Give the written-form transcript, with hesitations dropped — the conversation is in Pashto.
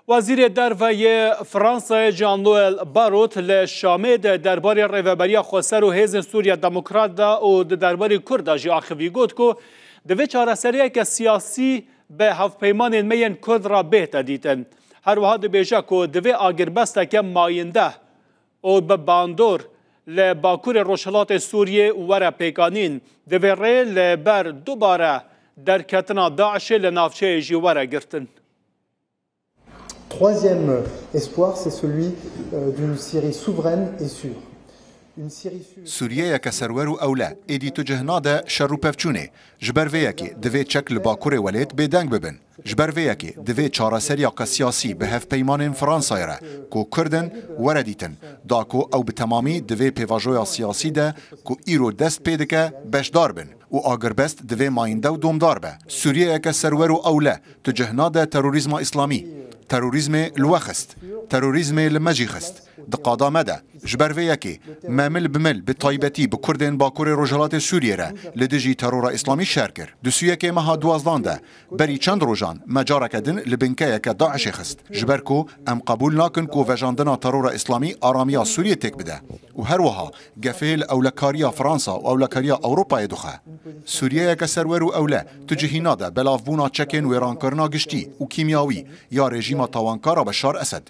وزیر دروی فرانسا جان نوئل باروت لشامه درباره ریوبریا خوسر و هیزن سوریا دموکرات دا و درباره کرد جی آخوی گوت کو دوی چارەسەریە که سیاسی به هفپیمان مین کرد را بهت دیتن. هر وها دبیجه که دوی آگربسته که ماینده و به باندور لباکور روشلات سوریه وره پیکانین دوی ری لبر دوباره در کتنا داعش لنافچه جی وره گرتن. Troisième espoir, c'est celui d'une Syrie souveraine et sûre. سوریه که سرور و اوله ایدی تو جهناده شر و پفچونه جبر ویکی دوی چک لباکور ولید بدنگ ببن جبر ویکی دوی چارەسەریە سیاسی به هف پیمان فرانسای را کو کردن وردیتن داکو او به تمامی دوی پیواژویا سیاسی ده کو ایرو دست پیدکه بشدار بن و آگربست دوی ماینده و دومدار به سوریه که سرور و اوله تو جهناده تروریزم اسلامی تروریزم لوخست تروریزم لمجیخست دقادامه ده جبر ویکی ممل بمل به طایبتی به کردن باکور روجالات سوریه را لدجی ترور اسلامی شهر کرد دسویه که مها دوازدان ده بری چند روزان مجاره کدن لبنکه که داعش خست جبر کو ام قبول ناکن کو وجاندنا ترور اسلامی آرامیا سوریه تک بده و هر وها گفیل اولکاریا فرانسا و اولکاریا اروپا دخه سوریه که سرور و اوله تجهینا ده بلافبونا چکن و ایران کرنا گشتی و کیمیاوی یا رژیم تاوانکارا بشار اسد